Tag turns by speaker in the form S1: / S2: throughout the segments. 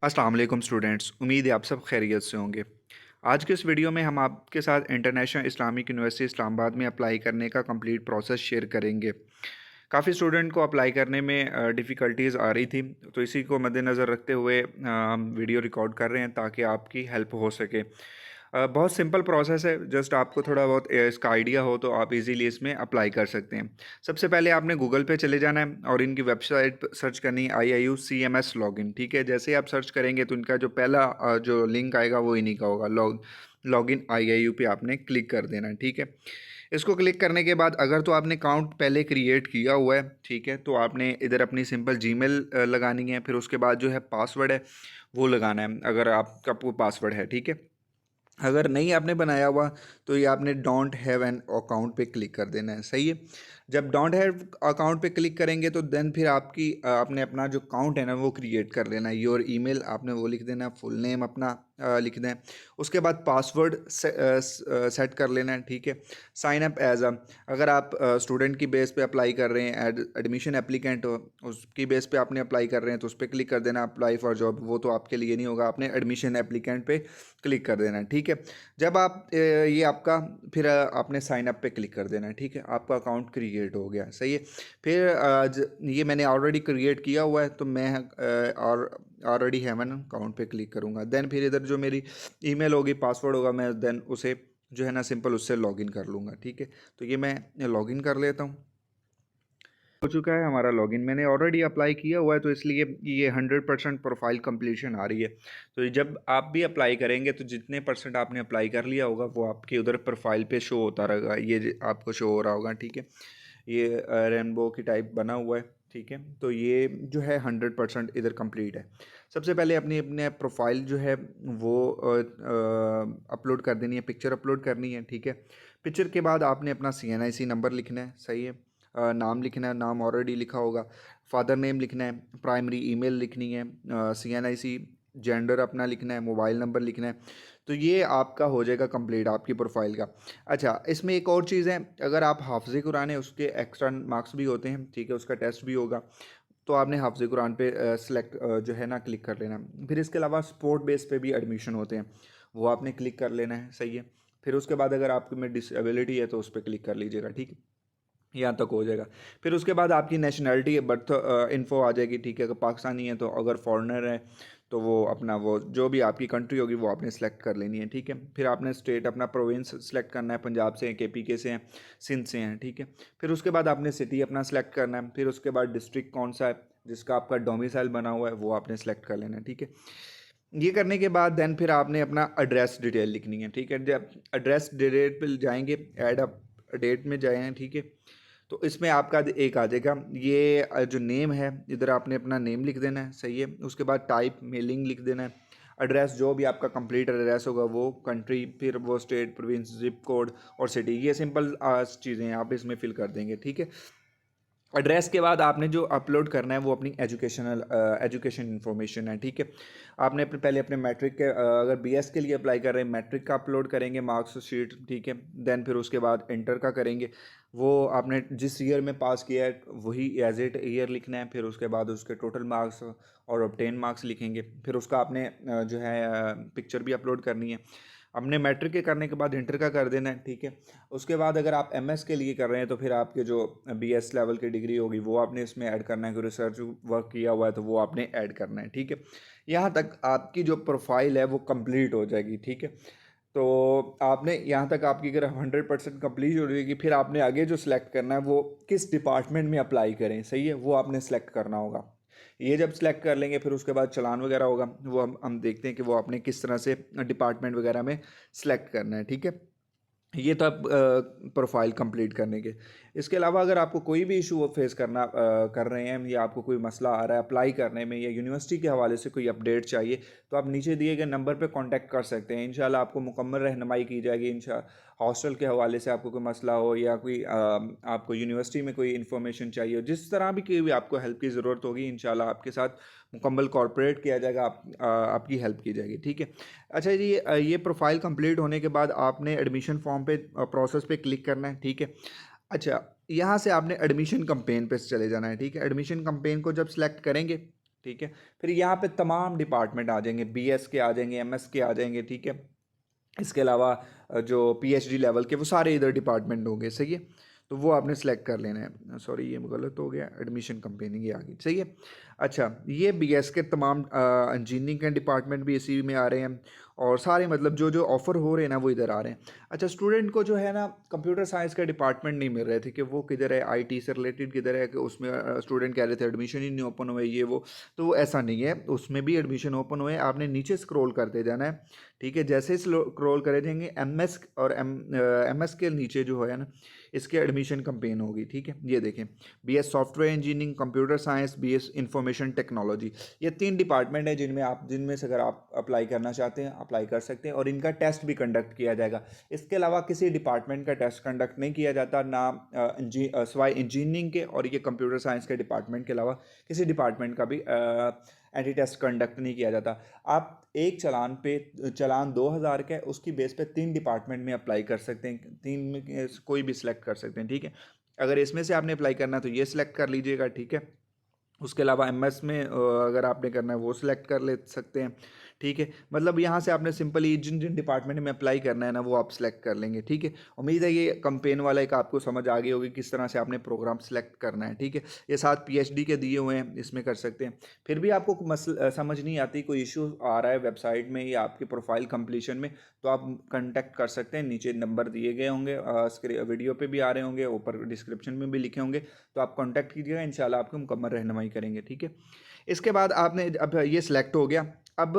S1: अस्सलाम वालेकुम स्टूडेंट्स, उम्मीद है आप सब खैरियत से होंगे। आज के इस वीडियो में हम आपके साथ इंटरनेशनल इस्लामिक यूनिवर्सिटी इस्लामाबाद में अप्लाई करने का कंप्लीट प्रोसेस शेयर करेंगे। काफ़ी स्टूडेंट को अप्लाई करने में डिफ़िकल्टीज़ आ रही थी, तो इसी को मद्देनज़र रखते हुए हम वीडियो रिकॉर्ड कर रहे हैं ताकि आपकी हेल्प हो सके। बहुत सिंपल प्रोसेस है, जस्ट आपको थोड़ा बहुत इसका आइडिया हो तो आप इजीली इसमें अप्लाई कर सकते हैं। सबसे पहले आपने गूगल पे चले जाना है और इनकी वेबसाइट सर्च करनी है IIUCMS लॉगिन। ठीक है, जैसे ही आप सर्च करेंगे तो इनका जो पहला जो लिंक आएगा वो इन्हीं का होगा। लॉगिन IIU पे आपने क्लिक कर देना है। ठीक है, इसको क्लिक करने के बाद अगर तो आपने अकाउंट पहले क्रिएट किया हुआ है, ठीक है, तो आपने इधर अपनी सिंपल जीमेल लगानी है। फिर उसके बाद जो है पासवर्ड है वो लगाना है, अगर आपका वो पासवर्ड है। ठीक है, अगर नहीं आपने बनाया हुआ तो ये आपने डोंट हैव एन अकाउंट पे क्लिक कर देना है। सही है, जब डोंट हैव अकाउंट पे क्लिक करेंगे तो देन फिर आपने अपना जो अकाउंट है ना वो क्रिएट कर लेना है। योर ईमेल आपने वो लिख देना है, फुल नेम अपना लिख दें। उसके बाद पासवर्ड सेट कर लेना है। ठीक है, साइन अप एज अगर आप स्टूडेंट की बेस पे अप्लाई कर रहे हैं, एडमिशन एप्लीकेंट हो, उसकी बेस पे आपने अप्लाई कर रहे हैं तो उस पर क्लिक कर देना अप्लाई फॉर जॉब। वो तो आपके लिए नहीं होगा, आपने एडमिशन एप्लीकेंट पे क्लिक कर देना है। ठीक है, जब आप ये आपका फिर आपने साइन अप पे क्लिक कर देना है। ठीक है, आपका अकाउंट क्रिएट हो गया। सही है, फिर ये मैंने ऑलरेडी क्रिएट किया हुआ है तो मैं और ऑलरेडी हैवन अकाउंट पे क्लिक करूँगा। देन फिर इधर जो मेरी ईमेल होगी, पासवर्ड होगा, मैं देन उसे जो है ना सिंपल उससे लॉगिन कर लूँगा। ठीक है, तो ये मैं लॉगिन कर लेता हूँ। हो चुका है हमारा लॉगिन, मैंने ऑलरेडी अप्लाई किया हुआ है तो इसलिए ये 100% प्रोफाइल कंप्लीशन आ रही है। तो ये जब आप भी अप्लाई करेंगे तो जितने परसेंट आपने अप्लाई कर लिया होगा वो आपके उधर प्रोफाइल पे शो होता रहेगा, आपको शो हो रहा होगा। ठीक है, ये रेनबो की टाइप बना हुआ है। ठीक है, तो ये जो है 100% इधर कंप्लीट है। सबसे पहले अपनी अपने प्रोफाइल जो है वो अपलोड कर देनी है, पिक्चर अपलोड करनी है। ठीक है, पिक्चर के बाद आपने अपना CNIC नंबर लिखना है। सही है, नाम लिखना है, नाम ऑलरेडी लिखा होगा। फादर नेम लिखना है, प्राइमरी ईमेल लिखनी है, CNIC जेंडर अपना लिखना है, मोबाइल नंबर लिखना है। तो ये आपका हो जाएगा कंप्लीट आपकी प्रोफाइल का। अच्छा, इसमें एक और चीज़ है, अगर आप हाफ़िज़ कुरान है उसके एक्स्ट्रा मार्क्स भी होते हैं। ठीक है, उसका टेस्ट भी होगा, तो आपने हाफ़िज़ कुरान पे सेलेक्ट जो है ना क्लिक कर लेना। फिर इसके अलावा स्पोर्ट बेस पे भी एडमिशन होते हैं, वो आपने क्लिक कर लेना है। सही है, फिर उसके बाद अगर आपके में डिसेबिलिटी है तो उस पर क्लिक कर लीजिएगा। ठीक है, यहाँ तक हो जाएगा। फिर उसके बाद आपकी नेशनलिटी बर्थ इन्फो आ जाएगी। ठीक है, अगर पाकिस्तानी है तो, अगर फॉरेनर है तो वो अपना वो जो भी आपकी कंट्री होगी वो आपने सेलेक्ट कर लेनी है। ठीक है, फिर आपने स्टेट अपना प्रोविंस सेलेक्ट करना है, पंजाब से हैं, KPK से हैं, सिंध से हैं। ठीक है, फिर उसके बाद आपने सिटी अपना सेलेक्ट करना है। फिर उसके बाद डिस्ट्रिक्ट कौन सा है जिसका आपका डोमिसाइल बना हुआ है वो आपने सेलेक्ट कर लेना है। ठीक है, ये करने के बाद देन फिर आपने अपना एड्रेस डिटेल लिखनी है। ठीक है, जब एड्रेस डिटेल पर जाएंगे, ऐड अप डेट में जाए हैं। ठीक है, तो इसमें आपका एक आ जाएगा ये जो नेम है, इधर आपने अपना नेम लिख देना है। सही है, उसके बाद टाइप मेलिंग लिख देना है। एड्रेस जो भी आपका कंप्लीट एड्रेस होगा वो, कंट्री, फिर वो स्टेट, प्रोविंस, जिप कोड और सिटी, ये सिंपल चीज़ें आप इसमें फिल कर देंगे। ठीक है, एड्रेस के बाद आपने जो अपलोड करना है वो अपनी एजुकेशन इन्फॉर्मेशन है। ठीक है, आपने पहले अपने मैट्रिक के अगर BS के लिए अप्लाई कर रहे हैं मैट्रिक का अपलोड करेंगे मार्क्स शीट। ठीक है, देन फिर उसके बाद इंटर का करेंगे, वो आपने जिस ईयर में पास किया है वही एज इट ईयर लिखना है। फिर उसके बाद उसके टोटल मार्क्स और ऑब्टेन मार्क्स लिखेंगे। फिर उसका आपने जो है पिक्चर भी अपलोड करनी है। हमने मैट्रिक के करने के बाद इंटर का कर देना है। ठीक है, उसके बाद अगर आप MS के लिए कर रहे हैं तो फिर आपके जो BS लेवल की डिग्री होगी वो आपने इसमें ऐड करना है, कोई रिसर्च वर्क किया हुआ है तो वो आपने ऐड करना है। ठीक है, यहाँ तक आपकी जो प्रोफाइल है वो कंप्लीट हो जाएगी। ठीक है, तो आपने यहाँ तक आपकी अगर 100% कंप्लीट हो जाएगी, फिर आपने आगे जो सिलेक्ट करना है वो किस डिपार्टमेंट में अप्लाई करें। सही है, वो आपने सेलेक्ट करना होगा। ये जब सेलेक्ट कर लेंगे फिर उसके बाद चलान वगैरह होगा, वो हम देखते हैं कि वो आपने किस तरह से डिपार्टमेंट वगैरह में सेलेक्ट करना है। ठीक है, ये तो आप प्रोफाइल कंप्लीट करने के। इसके अलावा अगर आपको कोई भी इशू फेस कर रहे हैं या आपको कोई मसला आ रहा है अप्लाई करने में या यूनिवर्सिटी के हवाले से कोई अपडेट चाहिए तो आप नीचे दिए गए नंबर पे कांटेक्ट कर सकते हैं। इंशाल्लाह आपको मुकम्मल रहनुमाई की जाएगी। हॉस्टल के हवाले से आपको कोई मसला हो या कोई आपको यूनिवर्सिटी में कोई इन्फॉर्मेशन चाहिए हो, जिस तरह भी कोई भी आपको हेल्प की ज़रूरत होगी इंशाल्लाह आपके साथ मुकम्मल कॉर्पोरेट किया जाएगा, आपकी हेल्प की जाएगी। ठीक है, अच्छा जी, ये प्रोफाइल कंप्लीट होने के बाद आपने एडमिशन फॉर्म पे प्रोसेस पे क्लिक करना है। ठीक है, अच्छा, यहाँ से आपने एडमिशन कंपेन पे चले जाना है। ठीक है, एडमिशन कंपेन को जब सेलेक्ट करेंगे, ठीक है। फिर यहाँ पे तमाम डिपार्टमेंट आ जाएंगे, बीएस के आ जाएंगे, एमएस के आ जाएंगे, ठीक है। इसके अलावा जो पीएचडी लेवल के वो सारे इधर डिपार्टमेंट होंगे, सही है। तो वो आपने सेलेक्ट कर लेना है। सॉरी ये गलत हो गया, एडमिशन कंपेनिंग ये आ गई, सही है। अच्छा, ये बीएस के तमाम इंजीनियरिंग के डिपार्टमेंट भी इसी में आ रहे हैं, और सारे मतलब जो जो ऑफ़र हो रहे हैं ना वो इधर आ रहे हैं। अच्छा, स्टूडेंट को जो है ना कंप्यूटर साइंस का डिपार्टमेंट नहीं मिल रहे थे कि वो किधर है, आईटी से रिलेटेड किधर है, कि उसमें स्टूडेंट कह रहे थे एडमिशन ही नहीं ओपन हुए ये वो। तो वो ऐसा नहीं है, उसमें भी एडमिशन ओपन हुए। आपने नीचे स्क्रॉल करते जाना है, ठीक है। जैसे ही स्क्रॉल करे जाएंगे एमएस और एमएस के नीचे जो है ना इसके एडमिशन कंपेन होगी, ठीक है। ये देखें, BS software engineering, computer science, BS information technology, ये 3 डिपार्टमेंट है जिनमें से अगर आप अप्लाई करना चाहते हैं अप्लाई कर सकते हैं, और इनका टेस्ट भी कंडक्ट किया जाएगा। इसके अलावा किसी डिपार्टमेंट का टेस्ट कंडक्ट नहीं किया जाता ना, सिवाय इंजीनियरिंग के और ये कंप्यूटर साइंस के डिपार्टमेंट के अलावा किसी डिपार्टमेंट का भी एंटी टेस्ट कंडक्ट नहीं किया जाता। आप एक चलान 2000 का है, उसकी बेस पे 3 डिपार्टमेंट में अप्लाई कर सकते हैं, 3 में कोई भी सिलेक्ट कर सकते हैं, ठीक है। अगर इसमें से आपने अप्लाई करना है तो ये सिलेक्ट कर लीजिएगा, ठीक है। उसके अलावा एमएस में अगर आपने करना है वो सिलेक्ट कर ले सकते हैं, ठीक है। मतलब यहाँ से आपने सिंपली जिन जिन डिपार्टमेंट में अप्लाई करना है ना वो आप सिलेक्ट कर लेंगे, ठीक है। उम्मीद है ये कंपेन वाला एक आपको समझ आ गई होगी किस तरह से आपने प्रोग्राम सेलेक्ट करना है, ठीक है। ये साथ पीएचडी के दिए हुए हैं, इसमें कर सकते हैं। फिर भी आपको समझ नहीं आती, कोई इशू आ रहा है वेबसाइट में या आपकी प्रोफाइल कंप्लीशन में, तो आप कंटेक्ट कर सकते हैं। नीचे नंबर दिए गए होंगे, वीडियो पे भी आ रहे होंगे, ऊपर डिस्क्रिप्शन में भी लिखे होंगे, तो आप कॉन्टैक्ट कीजिएगा, इंशाल्लाह आपको मुकम्मल रहनुमाई करेंगे, ठीक है। इसके बाद आपने अब ये सिलेक्ट हो गया, अब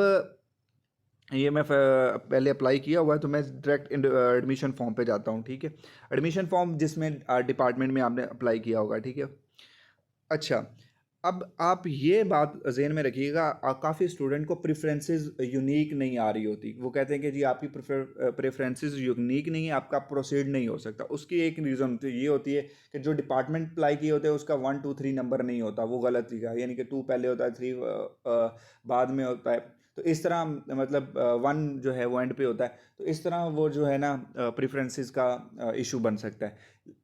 S1: ये मैं पहले अप्लाई किया हुआ है तो मैं डायरेक्ट एडमिशन फॉर्म पे जाता हूँ, ठीक है। एडमिशन फॉर्म जिसमें डिपार्टमेंट में आपने अप्लाई किया होगा, ठीक है। अच्छा, अब आप ये बात ज़हन में रखिएगा, काफ़ी स्टूडेंट को प्रेफरेंसेस यूनिक नहीं आ रही होती। वो कहते हैं कि जी आपकी प्रेफरेंसेस यूनिक नहीं है, आपका प्रोसीड नहीं हो सकता। उसकी एक रीज़न होती है, ये होती है कि जो डिपार्टमेंट अप्लाई किए होते हैं उसका 1 2 3 नंबर नहीं होता, वो गलत लिखा है, यानी कि 2 पहले होता है, 3 बाद में होता है। तो इस तरह मतलब 1 जो है वो एंड पे होता है, तो इस तरह वो जो है ना प्रेफरेंसेस का इशू बन सकता है।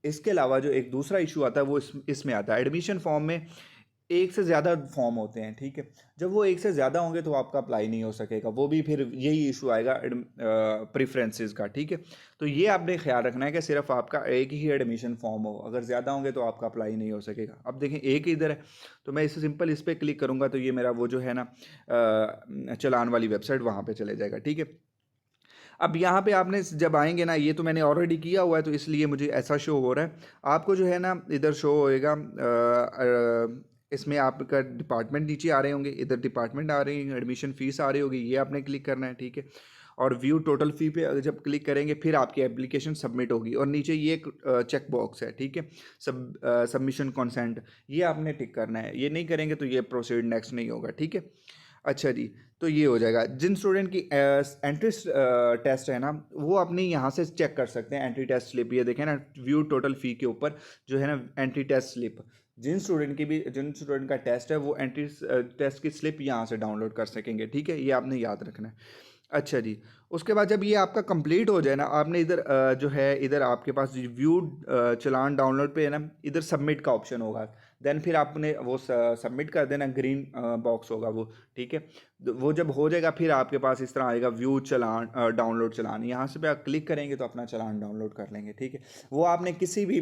S1: इसके अलावा जो एक दूसरा इशू आता है वो इसमें आता है, एडमिशन फॉर्म में एक से ज़्यादा फॉर्म होते हैं, ठीक है। जब वो एक से ज़्यादा होंगे तो आपका अप्लाई नहीं हो सकेगा, वो भी फिर यही इशू आएगा प्रेफरेंसेस का, ठीक है। तो ये आपने ख्याल रखना है कि सिर्फ आपका एक ही एडमिशन फॉर्म हो, अगर ज़्यादा होंगे तो आपका अप्लाई नहीं हो सकेगा। अब देखें एक ही इधर है, तो मैं इसे सिंपल इस पर क्लिक करूँगा तो ये मेरा वो जो है ना चलान वाली वेबसाइट वहाँ पर चले जाएगा, ठीक है। अब यहाँ पे आपने जब आएंगे ना, ये तो मैंने ऑलरेडी किया हुआ है तो इसलिए मुझे ऐसा शो हो रहा है। आपको जो है ना इधर शो होएगा, इसमें आपका डिपार्टमेंट नीचे आ रहे होंगे, इधर डिपार्टमेंट आ रही है, एडमिशन फ़ीस आ रही होगी, ये आपने क्लिक करना है, ठीक है। और व्यू टोटल फ़ी पे जब क्लिक करेंगे फिर आपकी एप्लीकेशन सबमिट होगी, और नीचे ये एक चेक बॉक्स है, ठीक है, सबमिशन कंसेंट, ये आपने टिक करना है। ये नहीं करेंगे तो ये प्रोसीड नेक्स्ट नहीं होगा, ठीक है। अच्छा जी, तो ये हो जाएगा। जिन स्टूडेंट की एंट्री टेस्ट है ना वो अपनी यहाँ से चेक कर सकते हैं, एंट्री टेस्ट स्लिप, ये देखें ना व्यू टोटल फ़ी के ऊपर जो है ना एंट्री टेस्ट स्लिप, जिन स्टूडेंट का टेस्ट है वो एंट्री टेस्ट की स्लिप यहाँ से डाउनलोड कर सकेंगे, ठीक है। ये आपने याद रखना है। अच्छा जी, उसके बाद जब ये आपका कंप्लीट हो जाए ना, आपने इधर जो है इधर आपके पास व्यू चलान डाउनलोड पे है ना, इधर सबमिट का ऑप्शन होगा। देन फिर आपने वो सबमिट कर देना, ग्रीन बॉक्स होगा वो, ठीक है। वो जब हो जाएगा फिर आपके पास इस तरह आएगा व्यू चलान डाउनलोड चलान, यहाँ से पे आप क्लिक करेंगे तो अपना चलान डाउनलोड कर लेंगे, ठीक है। वो आपने किसी भी,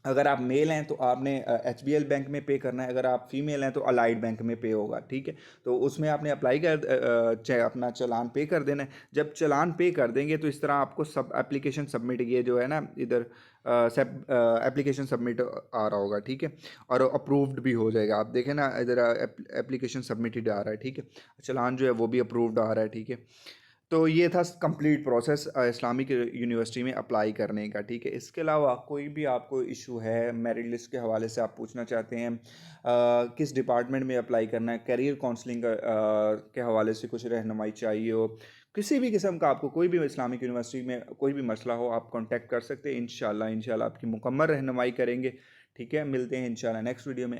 S1: अगर आप मेल हैं तो आपने एचबीएल बैंक में पे करना है, अगर आप फीमेल हैं तो अलाइड बैंक में पे होगा, ठीक है। तो उसमें आपने अप्लाई अपना चालान पे कर देना है। जब चालान पे कर देंगे तो इस तरह आपको सब एप्लीकेशन सबमिट, ये जो है ना इधर एप्लीकेशन सबमिट आ रहा होगा, ठीक है, और अप्रूव्ड भी हो जाएगा। आप देखें ना इधर एप्लीकेशन सबमिटेड आ रहा है, ठीक है, चालान जो है वो भी अप्रूव्ड आ रहा है, ठीक है। तो ये था कंप्लीट प्रोसेस इस्लामिक यूनिवर्सिटी में अप्लाई करने का, ठीक है। इसके अलावा कोई भी आपको इशू है, मेरिट लिस्ट के हवाले से आप पूछना चाहते हैं, किस डिपार्टमेंट में अप्लाई करना है, करियर काउंसलिंग के हवाले से कुछ रहनुमाई चाहिए हो, किसी भी किस्म का आपको कोई भी इस्लामिक यूनिवर्सिटी में कोई भी मसला हो, आप कांटेक्ट कर सकते हैं। इंशाल्लाह आपकी मुकम्मल रहनुमाई करेंगे, ठीक है। मिलते हैं इंशाल्लाह नेक्स्ट वीडियो में।